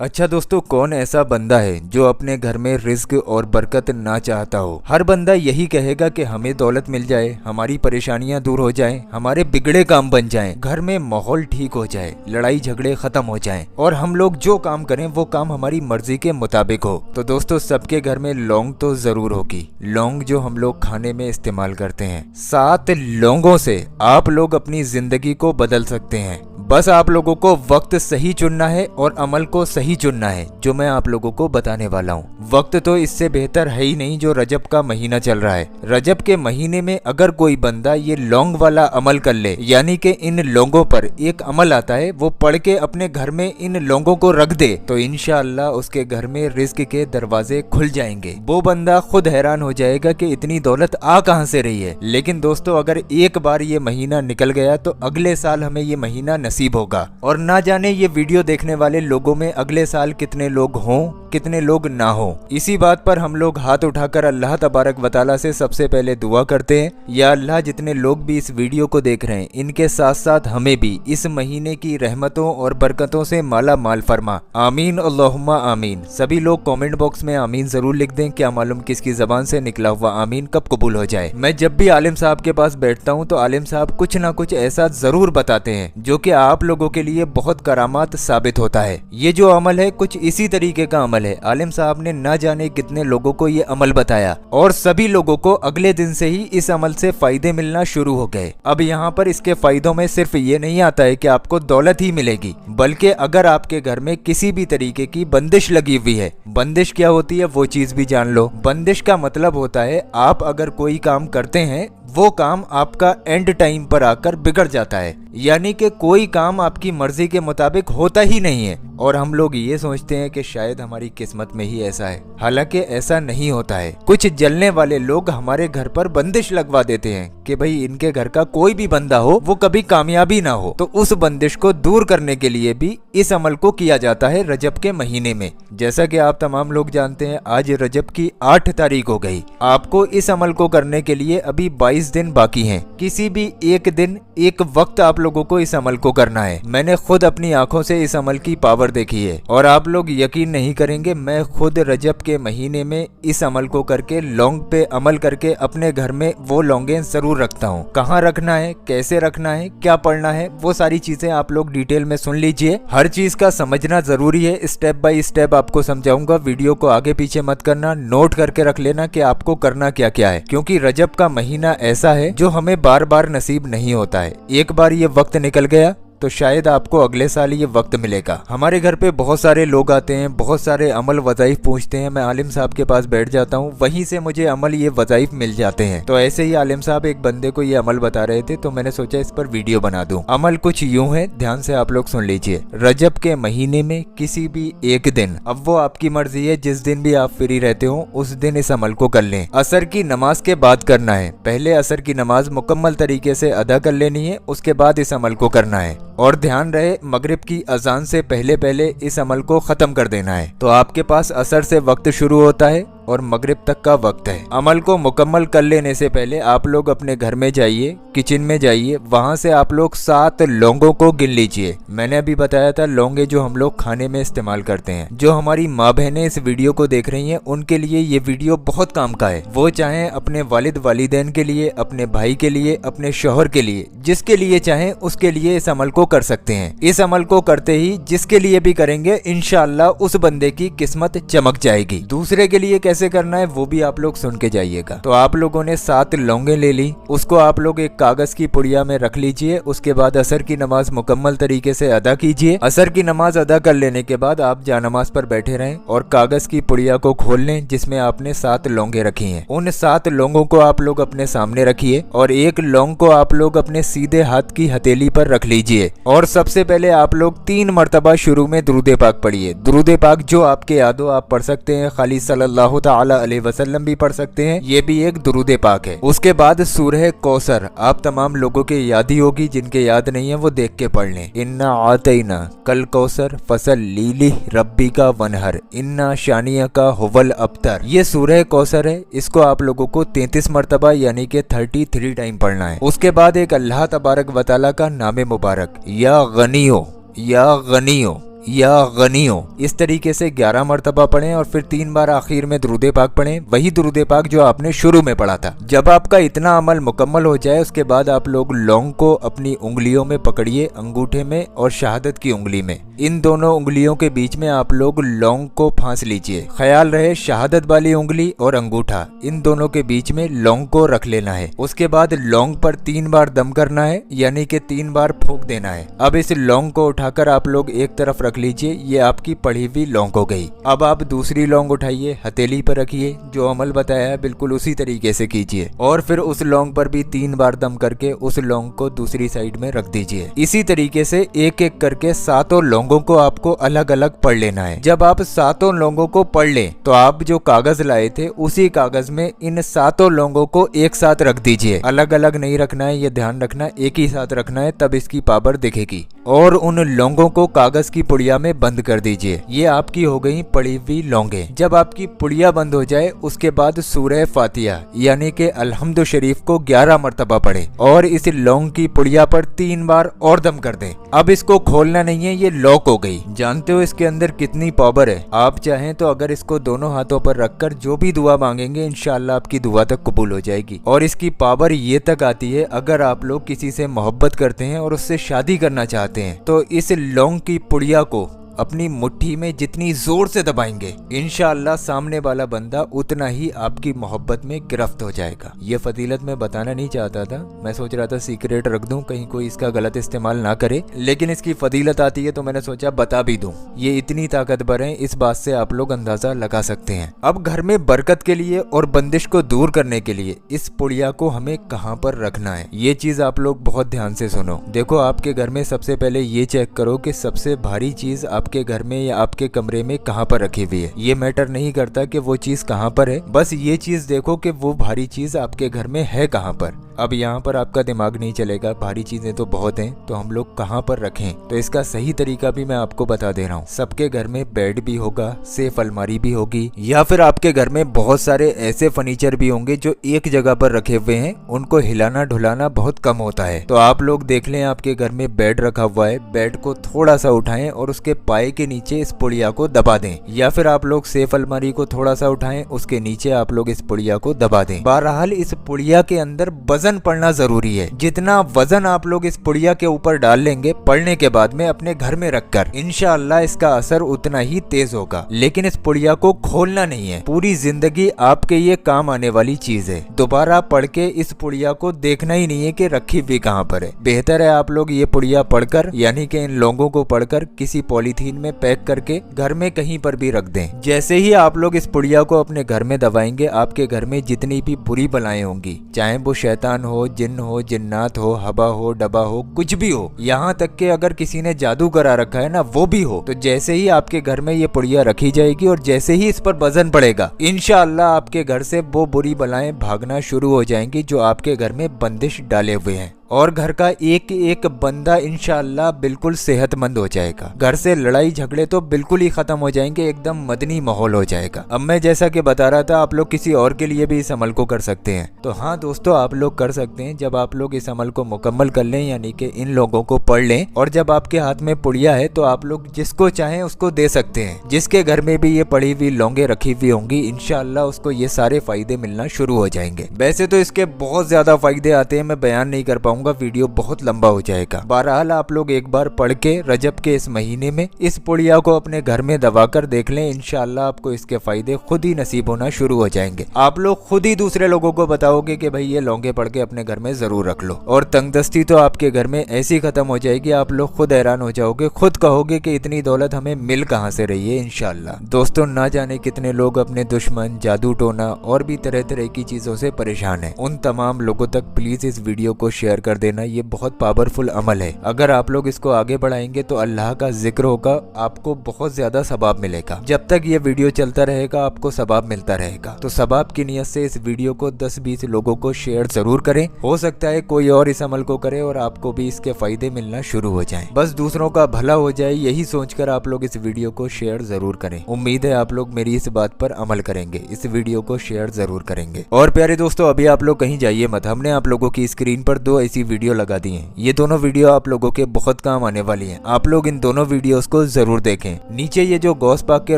अच्छा दोस्तों, कौन ऐसा बंदा है जो अपने घर में रिज्क और बरकत ना चाहता हो। हर बंदा यही कहेगा कि हमें दौलत मिल जाए, हमारी परेशानियां दूर हो जाएं, हमारे बिगड़े काम बन जाएं, घर में माहौल ठीक हो जाए, लड़ाई झगड़े खत्म हो जाएं और हम लोग जो काम करें वो काम हमारी मर्जी के मुताबिक हो। तो दोस्तों, सबके घर में लौंग तो जरूर होगी। लौंग जो हम लोग खाने में इस्तेमाल करते हैं। 7 लौंगों से आप लोग अपनी जिंदगी को बदल सकते हैं। बस आप लोगों को वक्त सही चुनना है और अमल को सही चुनना है, जो मैं आप लोगों को बताने वाला हूँ। वक्त तो इससे बेहतर है ही नहीं जो रजब का महीना चल रहा है। रजब के महीने में अगर कोई बंदा ये लौंग वाला अमल कर ले, यानी कि इन लौंगों पर एक अमल आता है, वो पढ़ के अपने घर में इन लौंगों को रख दे, तो इंशाअल्लाह उसके घर में रिज्क के दरवाजे खुल जाएंगे। वो बंदा खुद हैरान हो जाएगा कि इतनी दौलत आ कहां से रही है। लेकिन दोस्तों, अगर एक बार ये महीना निकल गया तो अगले साल हमें ये महीना नसीब होगा। और ना जाने ये वीडियो देखने वाले लोगों में अगले साल कितने लोग हों, कितने लोग ना हो। इसी बात पर हम लोग हाथ उठाकर अल्लाह तबारक व तआला से सबसे पहले दुआ करते हैं, या अल्लाह जितने लोग भी इस वीडियो को देख रहे हैं इनके साथ साथ हमें भी इस महीने की रहमतों और बरकतों से माला माल फरमा। आमीन अल्लाहुम्मा आमीन। सभी लोग कमेंट बॉक्स में आमीन जरूर लिख दें। क्या मालूम किसकी जबान से निकला हुआ आमीन कब कबूल हो जाए। मैं जब भी आलिम साहब के पास बैठता हूँ तो आलिम साहब कुछ ना कुछ ऐसा जरूर बताते हैं जो कि आप लोगों के लिए बहुत करामात साबित होता है। ये जो अमल है कुछ इसी तरीके का अमल है। आलिम साहब ने ना जाने कितने लोगों को ये अमल बताया और सभी लोगों को अगले दिन से ही इस अमल से फायदे मिलना शुरू हो गए। अब यहाँ पर इसके फायदों में सिर्फ ये नहीं आता है कि आपको दौलत ही मिलेगी, बल्कि अगर आपके घर में किसी भी तरीके की बंदिश लगी हुई है। बंदिश क्या होती है वो चीज भी जान लो। बंदिश का मतलब होता है आप अगर कोई काम करते हैं वो काम आपका एंड टाइम पर आकर बिगड़ जाता है, यानी कि कोई काम आपकी मर्जी के मुताबिक होता ही नहीं है और हम लोग ये सोचते हैं कि शायद हमारी किस्मत में ही ऐसा है। हालांकि ऐसा नहीं होता है। कुछ जलने वाले लोग हमारे घर पर बंदिश लगवा देते हैं कि भाई इनके घर का कोई भी बंदा हो वो कभी कामयाबी ना हो। तो उस बंदिश को दूर करने के लिए भी इस अमल को किया जाता है रजब के महीने में। जैसा कि आप तमाम लोग जानते हैं आज रजब की 8 तारीख हो गई। आपको इस अमल को करने के लिए अभी 22 दिन बाकी हैं। किसी भी एक दिन एक वक्त आप लोगों को इस अमल को करना है। मैंने खुद अपनी आंखों से इस अमल की पावर देखी है और आप लोग यकीन नहीं करेंगे, मैं खुद रजब के महीने में इस अमल को करके लौंग पे अमल करके अपने घर में वो लौंगे जरूर रखता हूँ। कहाँ रखना है, कैसे रखना है, क्या पढ़ना है, वो सारी चीजें आप लोग डिटेल में सुन लीजिए। हर चीज का समझना जरूरी है। स्टेप बाय स्टेप आपको समझाऊंगा। वीडियो को आगे पीछे मत करना, नोट करके रख लेना कि आपको करना क्या क्या है, क्योंकि रजब का महीना ऐसा है जो हमें बार बार नसीब नहीं होता है। एक बार ये वक्त निकल गया तो शायद आपको अगले साल ये वक्त मिलेगा। हमारे घर पे बहुत सारे लोग आते हैं, बहुत सारे अमल वज़ाइफ पूछते हैं। मैं आलिम साहब के पास बैठ जाता हूँ, वहीं से मुझे अमल ये वज़ाइफ मिल जाते हैं। तो ऐसे ही आलिम साहब एक बंदे को ये अमल बता रहे थे तो मैंने सोचा इस पर वीडियो बना दूं। अमल कुछ यूं है, ध्यान से आप लोग सुन लीजिए। रजब के महीने में किसी भी एक दिन, अब वो आपकी मर्जी है, जिस दिन भी आप फ्री रहते हो उस दिन इस अमल को कर लें। असर की नमाज के बाद करना है। पहले असर की नमाज मुकम्मल तरीके से अदा कर लेनी है, उसके बाद इस अमल को करना है। और ध्यान रहे मगरिब की अजान से पहले पहले इस अमल को खत्म कर देना है। तो आपके पास असर से वक्त शुरू होता है और मगरिब तक का वक्त है। अमल को मुकम्मल कर लेने से पहले आप लोग अपने घर में जाइए, किचन में जाइए, वहां से आप लोग 7 लौंगों को गिन लीजिए। मैंने अभी बताया था लौंगे जो हम लोग खाने में इस्तेमाल करते हैं। जो हमारी माँ बहनें इस वीडियो को देख रही हैं उनके लिए ये वीडियो बहुत काम का है। वो चाहे अपने वालिद वालिदैन के लिए, अपने भाई के लिए, अपने शौहर के लिए, जिसके लिए चाहे उसके लिए इस अमल को कर सकते हैं। इस अमल को करते ही जिसके लिए भी करेंगे इंशाअल्लाह उस बंदे की किस्मत चमक जाएगी। दूसरे के लिए कैसे करना है वो भी आप लोग सुन के जाइएगा। तो आप लोगों ने 7 लौंगे ले ली, उसको आप लोग एक कागज की पुड़िया में रख लीजिए। उसके बाद असर की नमाज मुकम्मल तरीके से अदा कीजिए। असर की नमाज अदा कर लेने के बाद आप जानमाज पर बैठे रहें और कागज की पुड़िया को खोल लें जिसमें आपने 7 लौंगे रखी हैं। उन 7 लौंगों को आप लोग अपने सामने रखिए और एक लौंग को आप लोग अपने सीधे हाथ की हथेली पर रख लीजिए। और सबसे पहले आप लोग 3 मरतबा शुरू में दुरूद पाक पढ़िए। दुरूद पाक जो आपके याद हो आप पढ़ सकते हैं, खाली सल्लल्लाहु ताला अलैहि वसल्लम भी पढ़ सकते हैं, ये भी एक दुरूद पाक है। उसके बाद सूरह कौसर आप तमाम लोगों के याद ही होगी, जिनके याद नहीं है वो देख के पढ़ लें। इन्ना आतैना कल कौसर फसल लीली रब्बी का वनहर इन्ना शानिया का हुवल अबतर। ये सूरह कौसर है, इसको आप लोगों को 33 मरतबा यानी कि 33 टाइम पढ़ना है। उसके बाद एक अल्लाह तबारक व तआला का नाम मुबारक या गनियो या गनी हो। इस तरीके से 11 मरतबा पढ़ें और फिर 3 बार आखिर में दुरूद पाक पढ़ें, वही दुरूद पाक जो आपने शुरू में पढ़ा था। जब आपका इतना अमल मुकम्मल हो जाए उसके बाद आप लोग लौंग को अपनी उंगलियों में पकड़िए, अंगूठे में और शहादत की उंगली में। इन दोनों उंगलियों के बीच में आप लोग लौंग को फांस लीजिए। ख्याल रहे शहादत वाली उंगली और अंगूठा इन दोनों के बीच में लौंग को रख लेना है। उसके बाद लौंग पर 3 बार दम करना है, यानी कि 3 बार फूंक देना है। अब इस लौंग को उठाकर आप लोग एक तरफ रख लीजिए, ये आपकी पड़ी हुई लौंग हो गई। अब आप दूसरी लौंग उठाइए, हथेली पर रखिए, जो अमल बताया है बिल्कुल उसी तरीके से कीजिए और फिर उस लौंग पर भी 3 बार दम करके उस लौंग को दूसरी साइड में रख दीजिए। इसी तरीके से एक एक करके 7 लौंगों को आपको अलग अलग पढ़ लेना है। जब आप 7 लौंगों को पढ़ लें तो आप जो कागज लाए थे उसी कागज में इन 7 लौंगों को एक साथ रख दीजिए। अलग अलग नहीं रखना है, ये ध्यान रखना, एक ही साथ रखना है, तब इसकी पावर दिखेगी। और उन लौंगों को कागज की पुड़िया में बंद कर दीजिए। ये आपकी हो गई पड़ी हुई लौंगे। जब आपकी पुड़िया बंद हो जाए उसके बाद सूरह फातिहा यानी कि अल्हम्दु शरीफ को 11 मरतबा पढ़े और इस लौंग की पुड़िया पर 3 बार और दम कर दें। अब इसको खोलना नहीं है, ये लॉक हो गई। जानते हो इसके अंदर कितनी पावर है। आप चाहें तो अगर इसको दोनों हाथों पर रखकर जो भी दुआ मांगेंगे इंशाअल्लाह आपकी दुआ तक कबूल हो जाएगी। और इसकी पावर ये तक आती है, अगर आप लोग किसी से मोहब्बत करते हैं और उससे शादी करना चाहते हैं तो इस लौंग की पुड़िया को अपनी मुट्ठी में जितनी जोर से दबाएंगे इंशाअल्लाह सामने वाला बंदा उतना ही आपकी मोहब्बत में गिरफ्त हो जाएगा। ये फजीलत मैं बताना नहीं चाहता था, मैं सोच रहा था सीक्रेट रख दूं, कहीं कोई इसका गलत इस्तेमाल ना करे, लेकिन इसकी फजीलत आती है तो मैंने सोचा बता भी दूं। ये इतनी ताकतवर है, इस बात से आप लोग अंदाजा लगा सकते हैं। अब घर में बरकत के लिए और बंदिश को दूर करने के लिए इस पुड़िया को हमें कहाँ पर रखना है, ये चीज आप लोग बहुत ध्यान से सुनो। देखो आपके घर में सबसे पहले ये चेक करो कि सबसे भारी चीज आपके घर में या आपके कमरे में कहाँ पर रखी हुई है। ये मैटर नहीं करता कि वो चीज कहाँ पर है, बस ये चीज देखो कि वो भारी चीज आपके घर में है कहाँ पर। अब यहाँ पर आपका दिमाग नहीं चलेगा, भारी चीजें तो बहुत हैं, तो हम लोग कहाँ पर रखें, तो इसका सही तरीका भी मैं आपको बता दे रहा हूँ। सबके घर में बेड भी होगा, सेफ अलमारी भी होगी, या फिर आपके घर में बहुत सारे ऐसे फर्नीचर भी होंगे जो एक जगह पर रखे हुए हैं, उनको हिलाना ढुलाना बहुत कम होता है। तो आप लोग देख लें आपके घर में बेड रखा हुआ है, बेड को थोड़ा सा उठाएं और उसके पाए के नीचे इस पुड़िया को दबा दें, या फिर आप लोग सेफ अलमारी को थोड़ा सा उठाएं, उसके नीचे आप लोग इस पुड़िया को दबा दें। बहरहाल इस पुड़िया के अंदर वजन पड़ना जरूरी है। जितना वजन आप लोग इस पुड़िया के ऊपर डाल लेंगे पढ़ने के बाद में अपने घर में रखकर, इंशाअल्लाह इसका असर उतना ही तेज होगा। लेकिन इस पुड़िया को खोलना नहीं है, पूरी जिंदगी आपके ये काम आने वाली चीज है। दोबारा पढ़ के इस पुड़िया को देखना ही नहीं है कि रखी हुई कहाँ पर है। बेहतर है आप लोग ये पुड़िया पढ़कर, यानी कि इन लोगों को पढ़कर किसी पॉलीथीन में पैक करके घर में कहीं पर भी रख दें। जैसे ही आप लोग इस पुड़िया को अपने घर में दबाएंगे, आपके घर में जितनी भी बुरी बलाएं होंगी, चाहे वो शैतान हो, जिन्न हो, जिन्नात हो, हवा हो, डबा हो, कुछ भी हो, यहाँ तक कि अगर किसी ने जादू करा रखा है ना, वो भी हो, तो जैसे ही आपके घर में ये पुड़िया रखी जाएगी और जैसे ही इस पर वजन पड़ेगा, इंशाअल्लाह आपके घर से वो बुरी बलाएं भागना शुरू हो जाएंगी जो आपके घर में बंदिश डाले हुए हैं। और घर का एक एक बंदा इंशाअल्लाह बिल्कुल सेहतमंद हो जाएगा। घर से लड़ाई झगड़े तो बिल्कुल ही खत्म हो जाएंगे, एकदम मदनी माहौल हो जाएगा। अब मैं जैसा कि बता रहा था, आप लोग किसी और के लिए भी इस अमल को कर सकते हैं। तो हाँ दोस्तों, आप लोग कर सकते हैं। जब आप लोग इस अमल को मुकम्मल कर लें, यानी कि इन लोगों को पढ़ लें, और जब आपके हाथ में पुड़िया है तो आप लोग जिसको चाहें उसको दे सकते हैं। जिसके घर में भी ये पड़ी हुई लौंगे रखी हुई होंगी, इंशाअल्लाह उसको ये सारे फायदे मिलना शुरू हो जाएंगे। वैसे तो इसके बहुत ज्यादा फायदे आते हैं, मैं बयान नहीं कर पाऊंगा, वीडियो बहुत लंबा हो जाएगा। बहरहाल आप लोग एक बार पढ़ के रजब के इस महीने में इस पुड़िया को अपने घर में दबाकर देख लें, इंशाअल्लाह आपको इसके फायदे खुद ही नसीब होना शुरू हो जाएंगे। आप लोग खुद ही दूसरे लोगों को बताओगे कि भाई ये लौंगे पढ़ के अपने घर में जरूर रख लो, और तंगदस्ती तो आपके घर में ऐसी खत्म हो जाएगी, आप लोग खुद हैरान हो जाओगे, खुद कहोगे कि इतनी दौलत हमें मिल कहां से रही है। इंशाअल्लाह दोस्तों, ना जाने कितने लोग अपने दुश्मन, जादू टोना और भी तरह तरह की चीजों से परेशान हैं। उन तमाम लोगों तक प्लीज इस वीडियो को शेयर कर देना। ये बहुत पावरफुल अमल है। अगर आप लोग इसको आगे बढ़ाएंगे तो अल्लाह का जिक्र होगा, आपको बहुत ज्यादा सवाब मिलेगा। जब तक ये वीडियो चलता रहेगा आपको सवाब मिलता रहेगा। तो सवाब की नियत से इस वीडियो को 10-20 लोगों को शेयर जरूर करें। हो सकता है कोई और इस अमल को करे और आपको भी इसके फायदे मिलना शुरू हो जाएं। बस दूसरों का भला हो जाए, यही सोचकर आप लोग इस वीडियो को शेयर जरूर करें। उम्मीद है आप लोग मेरी इस बात पर अमल करेंगे, इस वीडियो को शेयर जरूर करेंगे। और प्यारे दोस्तों, अभी आप लोग कहीं जाइए मत, हमने आप लोगों की स्क्रीन पर 2 ऐसी सी वीडियो लगा दी है। ये दोनों वीडियो आप लोगों के बहुत काम आने वाली हैं। आप लोग इन दोनों वीडियोस को जरूर देखें। नीचे ये जो गौस पाक के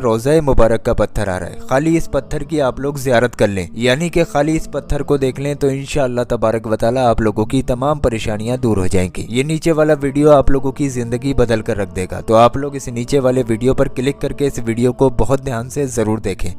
रोज़ा मुबारक का पत्थर आ रहा है, खाली इस पत्थर की आप लोग ज़ियारत कर लें, यानी कि खाली इस पत्थर को देख लें तो इंशाअल्लाह तबारक व तआला आप लोगों की तमाम परेशानियां दूर हो जाएंगी। ये नीचे वाला वीडियो आप लोगों की जिंदगी बदल कर रख देगा। तो आप लोग इस नीचे वाले वीडियो पर क्लिक करके इस वीडियो को बहुत ध्यान से जरूर देखें।